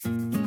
Welcome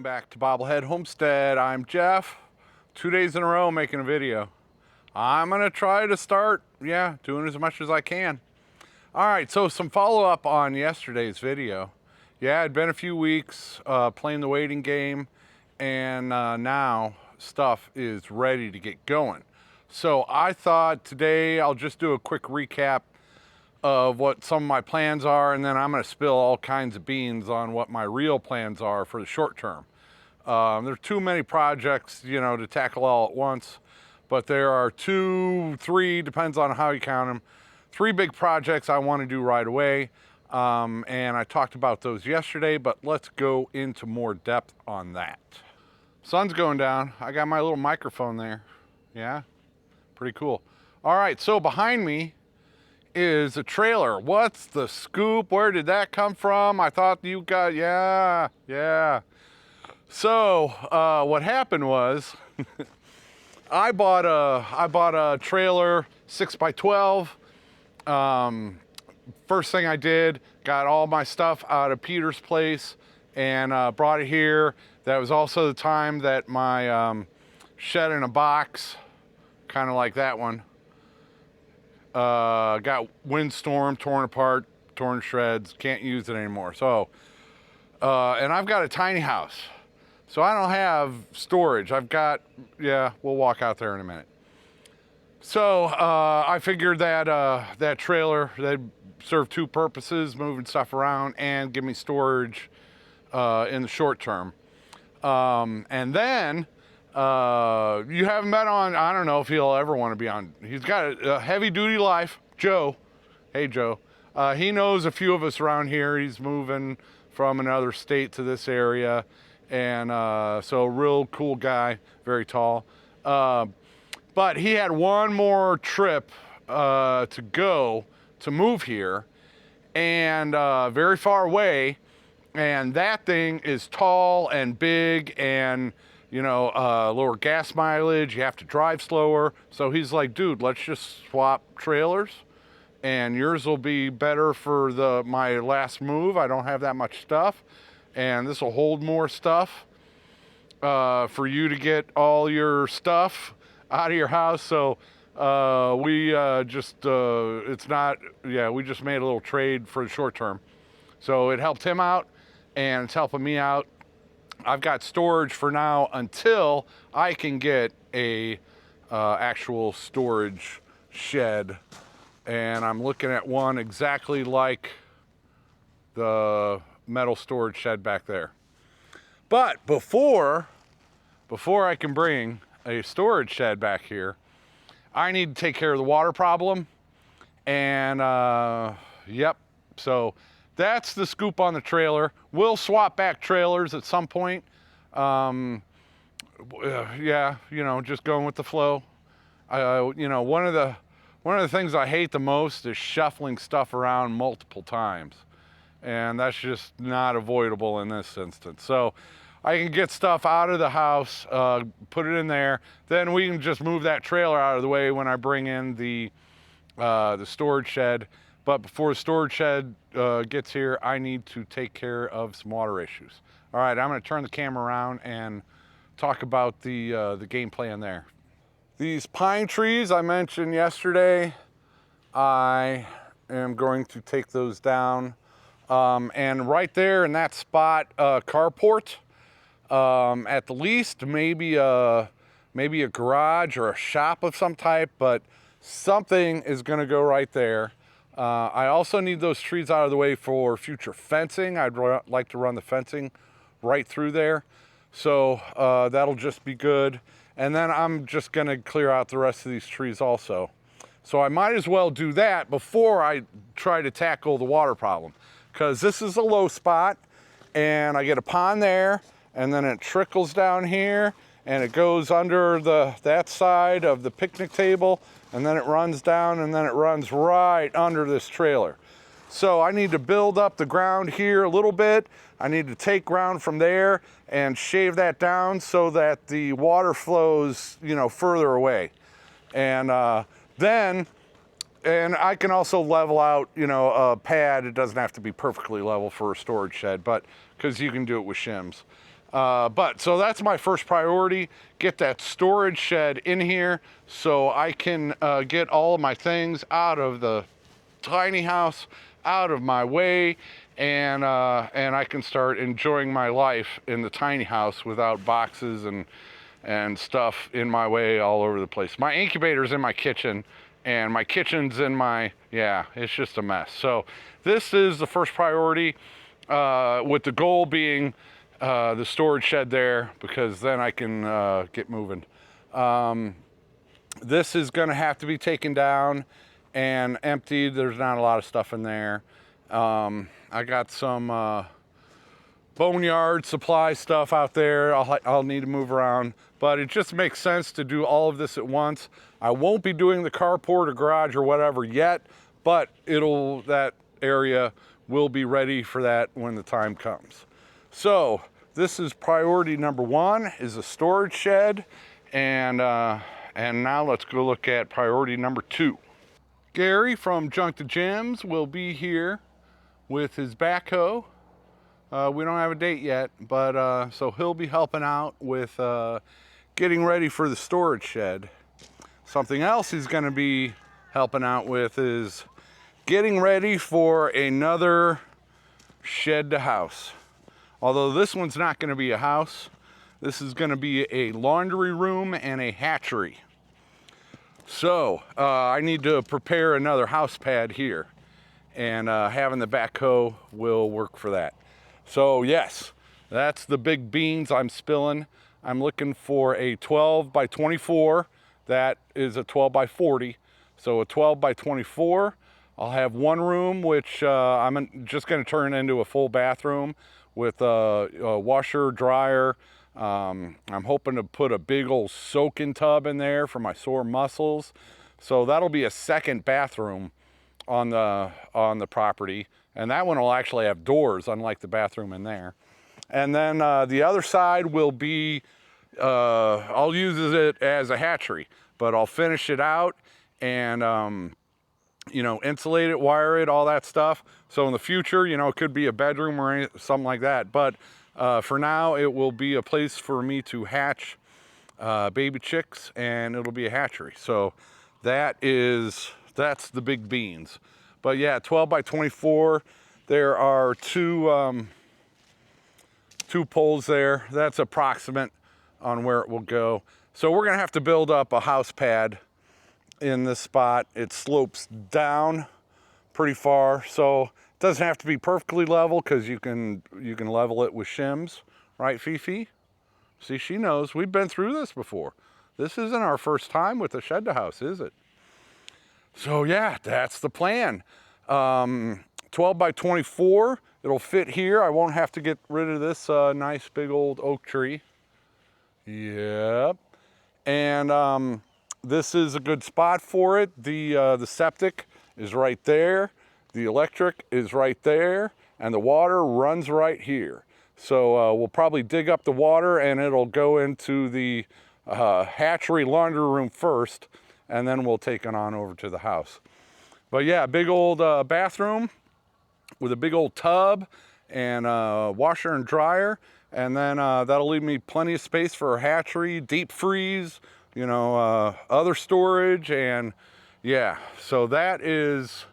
back to Bobblehead Homestead. I'm Jeff. 2 days in a row making a video. I'm gonna try to start, doing as much as I can. All right, so some follow-up on yesterday's video. It'd been a few weeks playing the waiting game, and now stuff is ready to get going. So I thought today I'll just do a quick recap of what some of my plans are, and then I'm going to spill all kinds of beans on what my real plans are for the short term. There's too many projects, to tackle all at once, but there are 2, 3, depends on how you count them, 3 big projects I want to do right away, and I talked about those yesterday, but let's go into more depth on that. Sun's going down. I got my little microphone there. Yeah, pretty cool. All right, so behind me is a trailer. What's the scoop? Where did that come from? I thought you got, yeah. So what happened was I bought a trailer 6x12. First thing I did, got all my stuff out of Peter's place and brought it here. That was also the time that my shed in a box, kind of like that one, got windstorm, torn apart, torn shreds, can't use it anymore. So, and I've got a tiny house, so I don't have storage. I've got, we'll walk out there in a minute. So I figured that that trailer, they'd serve 2 purposes, moving stuff around and give me storage in the short term. And then, you haven't met on, I don't know if he'll ever want to be on. He's got a heavy duty life, Joe. Hey, Joe. He knows a few of us around here. He's moving from another state to this area. And so real cool guy, very tall. But he had one more trip to go to move here, and very far away. And that thing is tall and big and, lower gas mileage, you have to drive slower. So he's like, dude, let's just swap trailers and yours will be better for my last move. I don't have that much stuff, and this will hold more stuff for you to get all your stuff out of your house. So we just made a little trade for the short term. So it helped him out and it's helping me out. I've got storage for now until I can get a actual storage shed, and I'm looking at one exactly like the metal storage shed back there. But before I can bring a storage shed back here, I need to take care of the water problem. And so that's the scoop on the trailer. We'll swap back trailers at some point. Just going with the flow. One of the things I hate the most is shuffling stuff around multiple times. And that's just not avoidable in this instance. So I can get stuff out of the house, put it in there, then we can just move that trailer out of the way when I bring in the storage shed. But before the storage shed gets here, I need to take care of some water issues. All right, I'm gonna turn the camera around and talk about the game plan there. These pine trees I mentioned yesterday, I am going to take those down. And right there in that spot, carport, at the least, maybe a garage or a shop of some type, but something is going to go right there. I also need those trees out of the way for future fencing. I'd like to run the fencing right through there. So that'll just be good. And then I'm just going to clear out the rest of these trees also. So I might as well do that before I try to tackle the water problem, because this is a low spot and I get a pond there, and then it trickles down here and it goes under that side of the picnic table, and then it runs down, and then it runs right under this trailer. So I need to build up the ground here a little bit. I need to take ground from there and shave that down so that the water flows, you know, further away. And then I can also level out, you know, a pad. It doesn't have to be perfectly level for a storage shed, but because you can do it with shims. So that's my first priority, get that storage shed in here so I can get all of my things out of the tiny house, out of my way, and I can start enjoying my life in the tiny house without boxes and stuff in my way all over the place. My incubator's in my kitchen, and my kitchen's in my, yeah, it's just a mess. So this is the first priority, with the goal being the storage shed there, because then I can get moving. This is going to have to be taken down and emptied. There's not a lot of stuff in there. I got some boneyard supply stuff out there I'll need to move around, but it just makes sense to do all of this at once. I won't be doing the carport or garage or whatever yet, but that area will be ready for that when the time comes. So this is priority number one, is a storage shed, and now let's go look at priority number two. Gary from Junk to Gems will be here with his backhoe. We don't have a date yet, but so he'll be helping out with getting ready for the storage shed. Something else he's going to be helping out with is getting ready for another shed to house. Although this one's not going to be a house, this is going to be a laundry room and a hatchery. So I need to prepare another house pad here, and having the backhoe will work for that. So yes, that's the big beans I'm spilling. I'm looking for a 12 by 24. That is a 12 by 40. So a 12 by 24. I'll have one room, which I'm just going to turn into a full bathroom with a washer, dryer. I'm hoping to put a big old soak-in tub in there for my sore muscles. So that'll be a second bathroom on the property. And that one will actually have doors, unlike the bathroom in there. And then the other side will be, I'll use it as a hatchery, but I'll finish it out and, you know, insulate it, wire it, all that stuff. So in the future, you know, it could be a bedroom or something like that. But for now, it will be a place for me to hatch baby chicks, and it'll be a hatchery. So that's the big beans. But yeah, 12 by 24, there are two poles there. That's approximate on where it will go. So we're gonna have to build up a house pad in this spot. It slopes down pretty far, so it doesn't have to be perfectly level, because you can level it with shims, right, Fifi? See, she knows. We've been through this before. This isn't our first time with the shed to house, is it? So yeah, that's the plan. 12 by 24, it'll fit here. I won't have to get rid of this nice big old oak tree. Yep. And this is a good spot for it. The septic is right there. The electric is right there. And the water runs right here. So we'll probably dig up the water, and it'll go into the hatchery laundry room first, and then we'll take it on over to the house. But yeah, big old bathroom with a big old tub and washer and dryer. And then that'll leave me plenty of space for a hatchery, deep freeze, you know, other storage. And yeah, so that is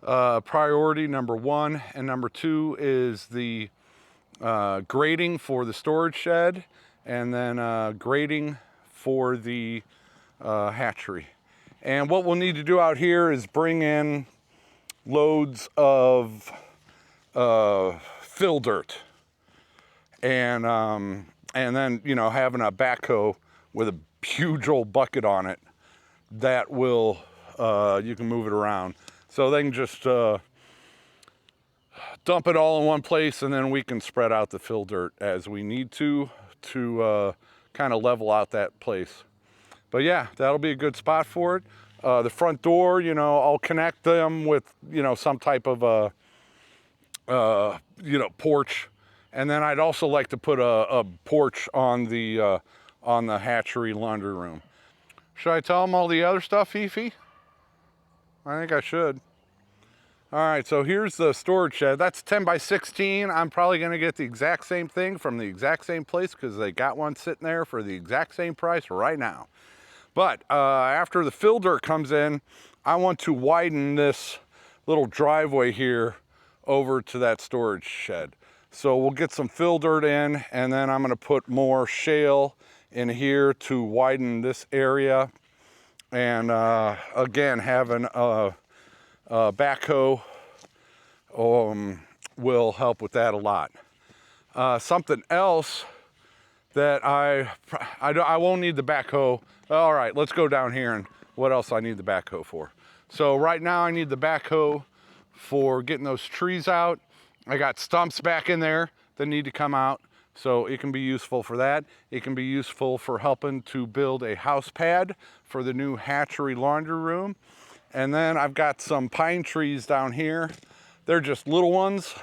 priority number one. And number two is the grading for the storage shed, and then grading for the hatchery. And what we'll need to do out here is bring in loads of fill dirt. And then, you know, having a backhoe with a huge old bucket on it that will, you can move it around. So they can just dump it all in one place, and then we can spread out the fill dirt as we need to kind of level out that place. But yeah, that'll be a good spot for it. The front door, you know, I'll connect them with, you know, some type of you know, porch. And then I'd also like to put a porch on the hatchery laundry room. Should I tell them all the other stuff, Fifi? I think I should. All right, so here's the storage shed. That's 10 by 16. I'm probably gonna get the exact same thing from the exact same place because they got one sitting there for the exact same price right now. But after the fill dirt comes in, I want to widen this little driveway here over to that storage shed. So we'll get some fill dirt in, and then I'm gonna put more shale in here to widen this area. And again, having a backhoe will help with that a lot. Something else that I won't need the backhoe. All right, let's go down here and what else I need the backhoe for. So right now I need the backhoe for getting those trees out. I got stumps back in there that need to come out, so it can be useful for that. It can be useful for helping to build a house pad for the new hatchery laundry room. And then I've got some pine trees down here. They're just little ones,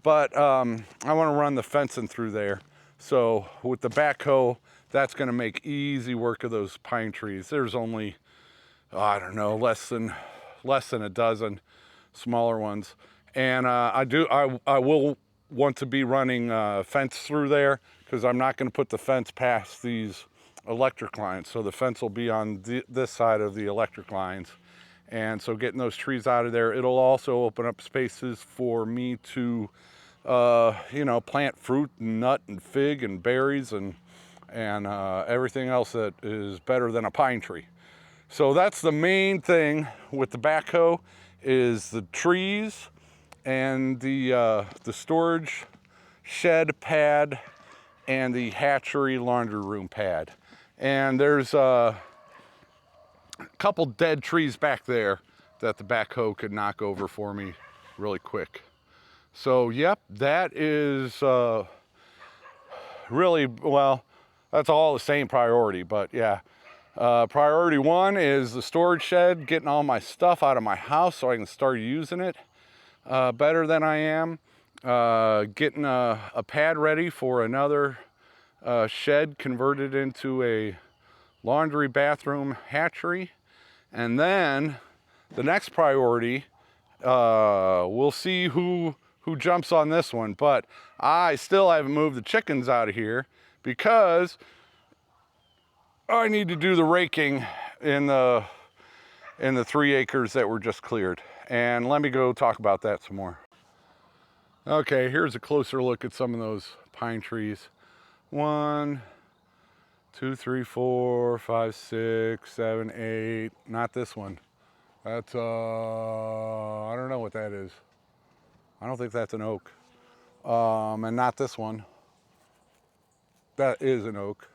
but I want to run the fencing through there. So with the backhoe, that's going to make easy work of those pine trees. There's only, I don't know, less than a dozen smaller ones. And I will want to be running fence through there because I'm not going to put the fence past these electric lines. So the fence will be on this side of the electric lines. And so getting those trees out of there, it'll also open up spaces for me to, you know, plant fruit and nut and fig and berries and everything else that is better than a pine tree. So that's the main thing with the backhoe is the trees and the storage shed pad and the hatchery laundry room pad. And there's a couple dead trees back there that the backhoe could knock over for me really quick. So yep, that is really, well, that's all the same priority, but yeah. Priority one is the storage shed, getting all my stuff out of my house so I can start using it better than I am. Getting a pad ready for another shed converted into a laundry bathroom hatchery. And then the next priority, we'll see who jumps on this one, but I still haven't moved the chickens out of here because I need to do the raking in the 3 acres that were just cleared. And let me go talk about that some more. Okay, here's a closer look at some of those pine trees. 1, 2, 3, 4, 5, 6, 7, 8. Not this one. That's I don't know what that is. I don't think that's an oak. And not this one. That is an oak.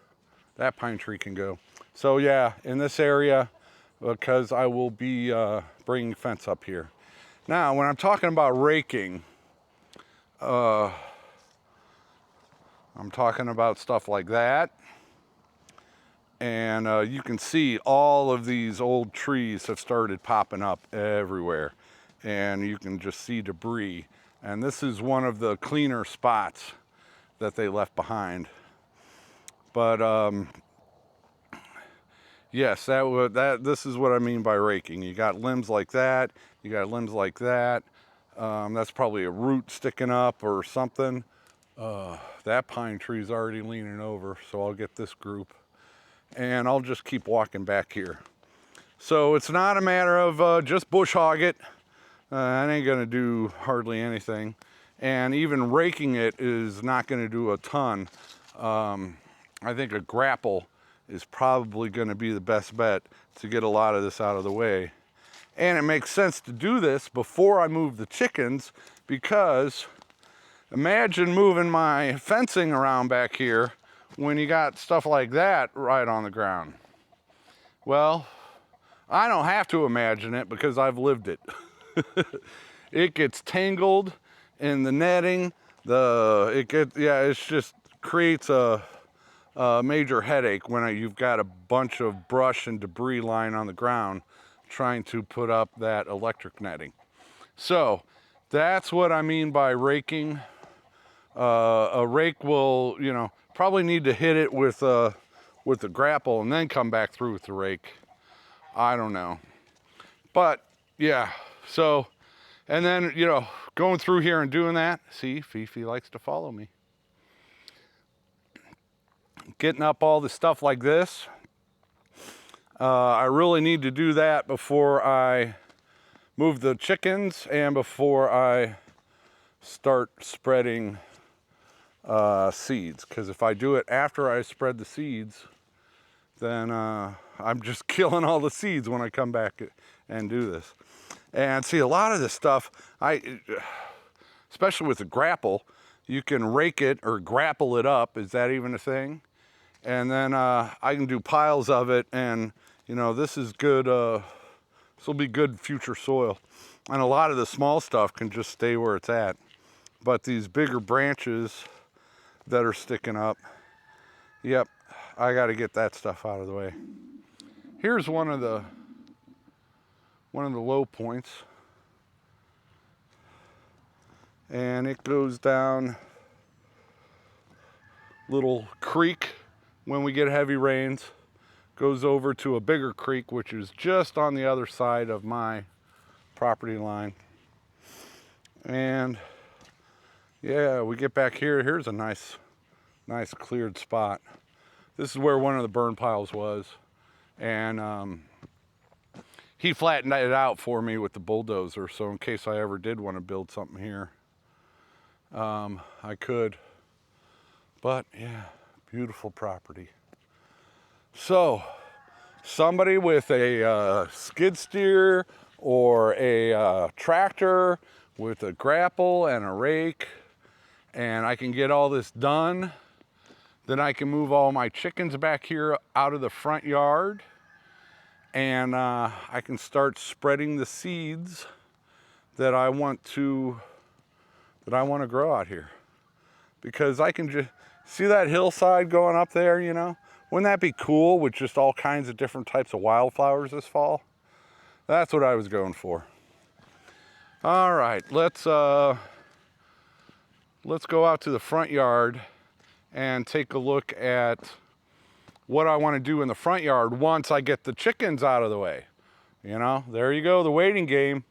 That pine tree can go. So yeah, in this area, because I will be bringing fence up here. Now, when I'm talking about raking, I'm talking about stuff like that. And you can see all of these old trees have started popping up everywhere. And you can just see debris. And this is one of the cleaner spots that they left behind. But yes, this is what I mean by raking. You got limbs like that. You got limbs like that. That's probably a root sticking up or something. That pine tree is already leaning over, so I'll get this group. And I'll just keep walking back here. So it's not a matter of just bush hog it. That ain't gonna do hardly anything. And even raking it is not gonna do a ton. I think a grapple is probably gonna be the best bet to get a lot of this out of the way. And it makes sense to do this before I move the chickens, because imagine moving my fencing around back here when you got stuff like that right on the ground. Well, I don't have to imagine it because I've lived it. It gets tangled in the netting. It just creates a major headache when you've got a bunch of brush and debris lying on the ground trying to put up that electric netting. So that's what I mean by raking. A rake will, probably need to hit it with the grapple and then come back through with the rake. I don't know. But yeah, so, and then, going through here and doing that, see, Fifi likes to follow me. Getting up all the stuff like this. I really need to do that before I move the chickens and before I start spreading seeds. Because if I do it after I spread the seeds, then I'm just killing all the seeds when I come back and do this. And see, a lot of this stuff, especially with the grapple, you can rake it or grapple it up. Is that even a thing? And then I can do piles of it, and this is good. This will be good future soil. And a lot of the small stuff can just stay where it's at. But these bigger branches that are sticking up, yep, I got to get that stuff out of the way. Here's one of the low points. And it goes down little creek when we get heavy rains. Goes over to a bigger creek, which is just on the other side of my property line. And yeah, we get back here. Here's a nice cleared spot. This is where one of the burn piles was. And he flattened it out for me with the bulldozer. So in case I ever did want to build something here, I could. But yeah, beautiful property. So, somebody with a skid steer or a tractor with a grapple and a rake, and I can get all this done, then I can move all my chickens back here out of the front yard, and I can start spreading the seeds that I want to grow out here. Because I can just see that hillside going up there, Wouldn't that be cool with just all kinds of different types of wildflowers this fall? That's what I was going for. All right, let's go out to the front yard and take a look at what I want to do in the front yard once I get the chickens out of the way. There you go, the waiting game.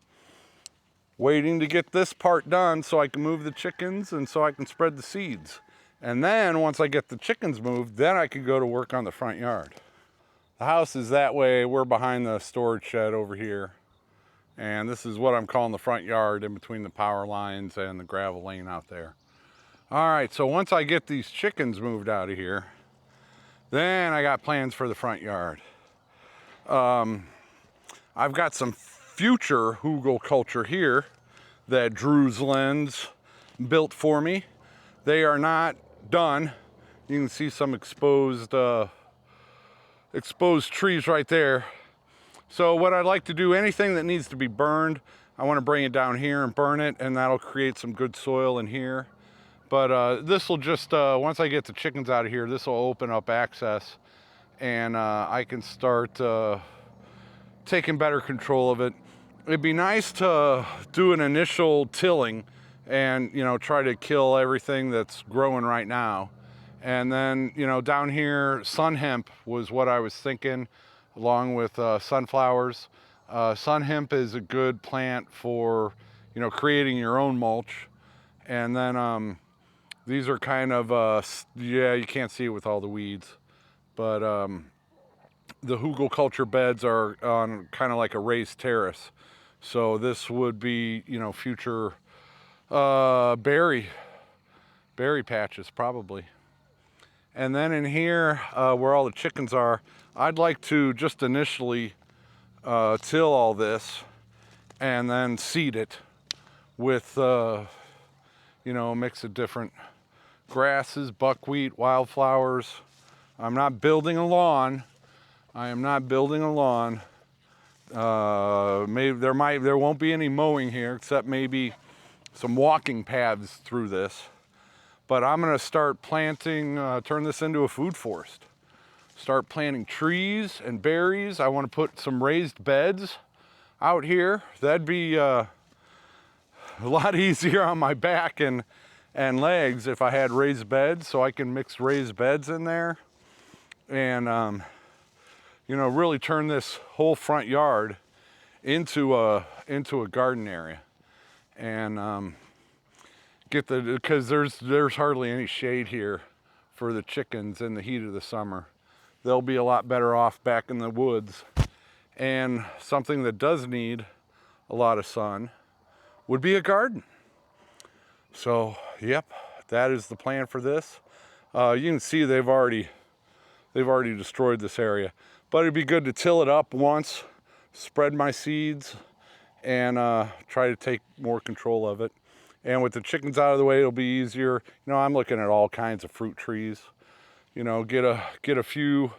Waiting to get this part done so I can move the chickens and so I can spread the seeds. And then once I get the chickens moved, then I can go to work on the front yard. The house is that way. We're behind the storage shed over here. And this is what I'm calling the front yard, in between the power lines and the gravel lane out there. All right, so once I get these chickens moved out of here, then I got plans for the front yard. I've got some future hugelkultur here that Drew's Lens built for me. They are not done. You can see some exposed trees right there. So what I'd like to do, anything that needs to be burned, I want to bring it down here and burn it, and that'll create some good soil in here. But this will just, once I get the chickens out of here, this will open up access, and I can start taking better control of it. It'd be nice to do an initial tilling and, try to kill everything that's growing right now. And then, down here, sun hemp was what I was thinking, along with sunflowers. Sun hemp is a good plant for, creating your own mulch. And then these are kind of, you can't see it with all the weeds, but the hugelkultur beds are on kind of like a raised terrace. So this would be, future berry patches probably. And then in here, where all the chickens are, I'd like to just initially till all this and then seed it with, you know, a mix of different grasses, buckwheat, wildflowers. I'm not building a lawn. I am not building a lawn. Maybe there won't be any mowing here, except maybe some walking paths through this. But I'm gonna start planting, turn this into a food forest. Start planting trees and berries. I want to put some raised beds out here. That'd be a lot easier on my back and legs if I had raised beds, so I can mix raised beds in there and you know, really turn this whole front yard into a garden area. And because there's hardly any shade here for the chickens in the heat of the summer. They'll be a lot better off back in the woods. And something that does need a lot of sun would be a garden. So, yep, that is the plan for this. You can see they've already destroyed this area, but it'd be good to till it up once, spread my seeds, and try to take more control of it. And with the chickens out of the way, it'll be easier. You know, I'm looking at all kinds of fruit trees. You know, get a few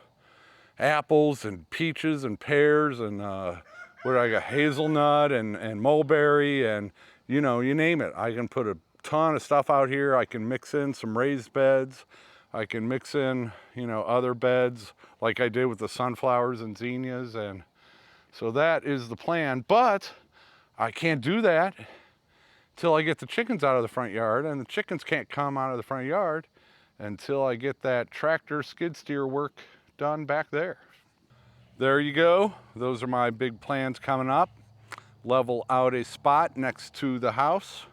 apples and peaches and pears and what I got, hazelnut and mulberry, and you know, you name it. I can put a ton of stuff out here. I can mix in some raised beds. I can mix in, you know, other beds like I did with the sunflowers and zinnias, and so that is the plan. But I can't do that till I get the chickens out of the front yard, and the chickens can't come out of the front yard until I get that tractor skid steer work done back there. There you go. Those are my big plans coming up. Level out a spot next to the house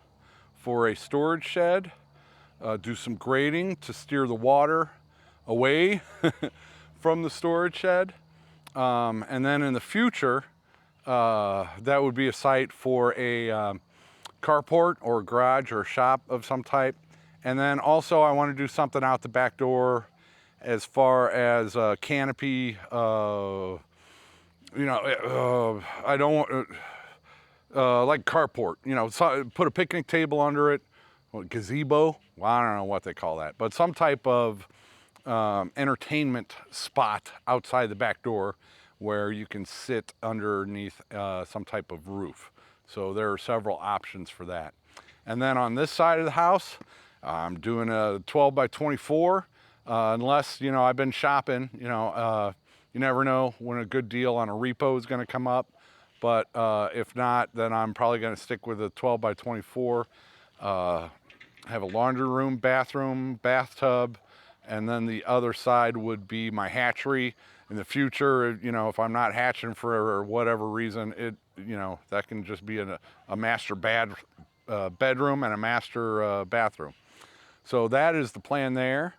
for a storage shed. Do some grading to steer the water away from the storage shed. And then in the future, that would be a site for a carport or garage or shop of some type. And then also I want to do something out the back door as far as canopy. You know, I don't want like carport. You know, so put a picnic table under it, gazebo. Well, I don't know what they call that, but some type of entertainment spot outside the back door where you can sit underneath some type of roof. So there are several options for that. And then on this side of the house, I'm doing a 12 by 24. Unless, you know, I've been shopping, you know, you never know when a good deal on a repo is going to come up. But if not, then I'm probably going to stick with a 12 by 24. Have a laundry room, bathroom, bathtub, and then the other side would be my hatchery. In the future, you know, if I'm not hatching for whatever reason, you know, that can just be a master bedroom and a master bathroom. So that is the plan there.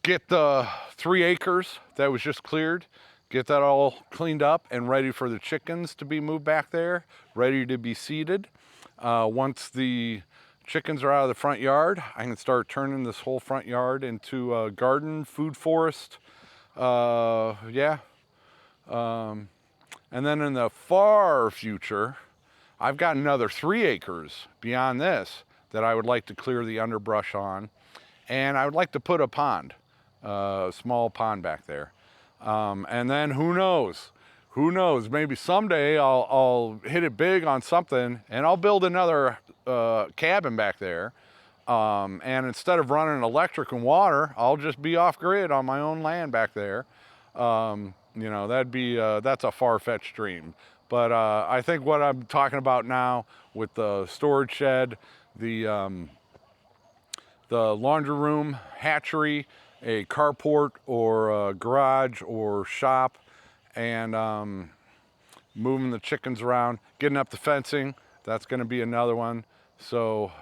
Get the 3 acres that was just cleared, get that all cleaned up and ready for the chickens to be moved back there, ready to be seeded. Once the chickens are out of the front yard, I can start turning this whole front yard into a garden, food forest. Yeah. And then in the far future, I've got another 3 acres beyond this that I would like to clear the underbrush on. And I would like to put a pond, a small pond back there. And then who knows, maybe someday I'll hit it big on something and I'll build another cabin back there. And instead of running electric and water, I'll just be off grid on my own land back there. You know, that's a far-fetched dream. But I think what I'm talking about now with the storage shed, the laundry room, hatchery, a carport or a garage or shop, and moving the chickens around, getting up the fencing, that's going to be another one. So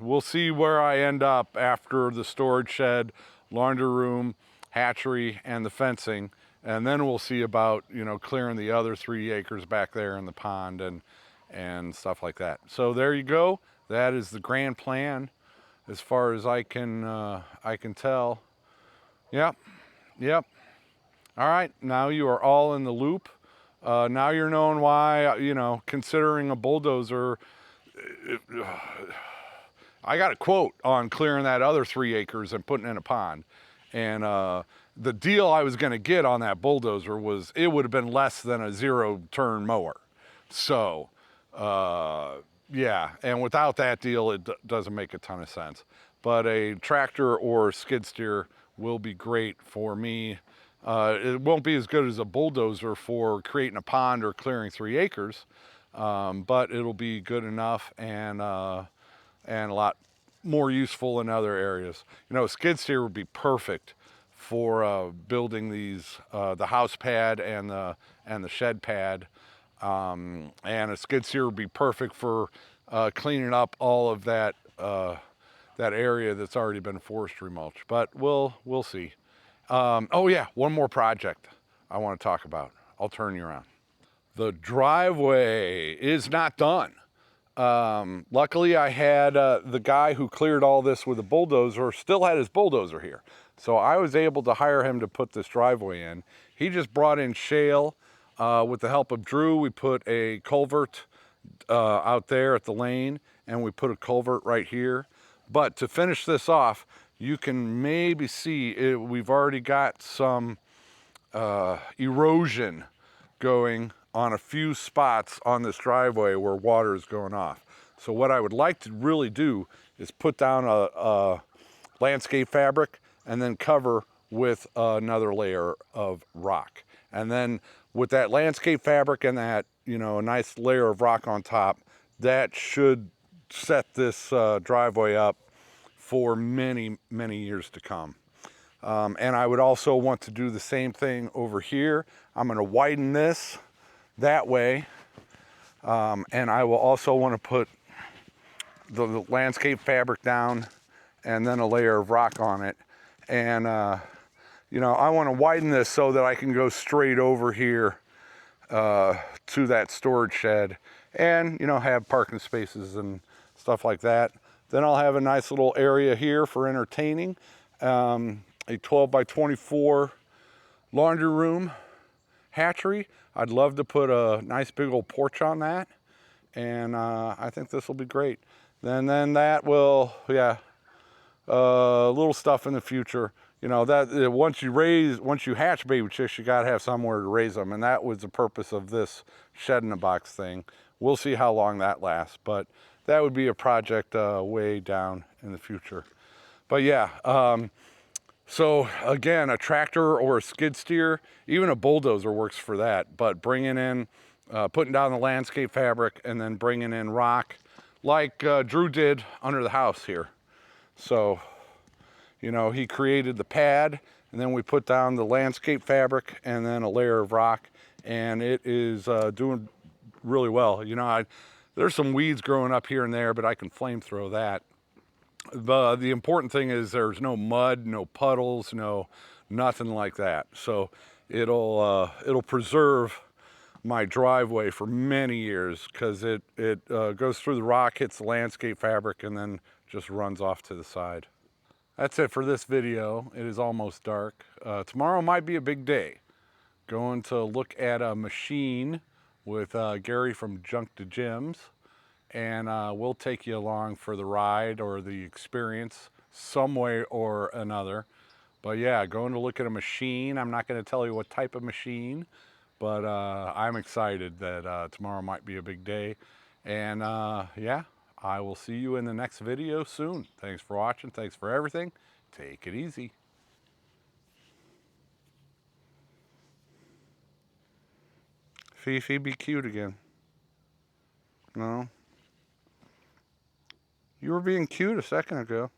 we'll see where I end up after the storage shed, laundry room, hatchery, and the fencing. And then we'll see about, you know, clearing the other 3 acres back there in the pond and stuff like that. So there you go. That is the grand plan as far as I can tell. Yep, yep. All right, now you are all in the loop. Now you're knowing why, you know, considering a bulldozer. I got a quote on clearing that other 3 acres and putting in a pond. And the deal I was going to get on that bulldozer was it would have been less than a 0-turn mower. So, yeah, and without that deal, it doesn't make a ton of sense. But a tractor or skid steer will be great for me. It won't be as good as a bulldozer for creating a pond or clearing 3 acres, but it'll be good enough and a lot more useful in other areas. You know, a skid steer would be perfect for building these, the house pad and the shed pad. And a skid steer would be perfect for cleaning up all of that that area that's already been forestry mulch. But we'll see. Oh yeah, one more project I want to talk about. I'll turn you around. The driveway is not done. Luckily I had the guy who cleared all this with a bulldozer still had his bulldozer here. So I was able to hire him to put this driveway in. He just brought in shale. With the help of Drew, we put a culvert out there at the lane, and we put a culvert right here. But to finish this off, you can maybe see we've already got some erosion going on a few spots on this driveway where water is going off. So what I would like to really do is put down a landscape fabric and then cover with another layer of rock. And then with that landscape fabric and that, you know, a nice layer of rock on top, that should set this driveway up for many, many years to come. And I would also want to do the same thing over here. I'm going to widen this that way. And I will also want to put the landscape fabric down and then a layer of rock on it. And, you know, I want to widen this so that I can go straight over here to that storage shed and, you know, have parking spaces and stuff like that. Then I'll have a nice little area here for entertaining. A 12 by 24 laundry room hatchery. I'd love to put a nice big old porch on that. And I think this will be great. Then that will, yeah, little stuff in the future. You know, that once you hatch baby chicks, you gotta have somewhere to raise them. And that was the purpose of this shed in a box thing. We'll see how long that lasts, but that would be a project way down in the future. But yeah, so again, a tractor or a skid steer, even a bulldozer works for that. But bringing in, putting down the landscape fabric and then bringing in rock like Drew did under the house here. So, you know, he created the pad and then we put down the landscape fabric and then a layer of rock, and it is doing really well. You know, there's some weeds growing up here and there, but I can flame throw that. The important thing is there's no mud, no puddles, no nothing like that. So it'll preserve my driveway for many years because it goes through the rock, hits the landscape fabric, and then just runs off to the side. That's it for this video. It is almost dark. Tomorrow might be a big day. Going to look at a machine with Gary from Junk to Gyms. And we'll take you along for the ride or the experience some way or another. But yeah, going to look at a machine. I'm not going to tell you what type of machine, but I'm excited that tomorrow might be a big day. And yeah, I will see you in the next video soon. Thanks for watching. Thanks for everything. Take it easy. Fifi, be cute again. No? You were being cute a second ago.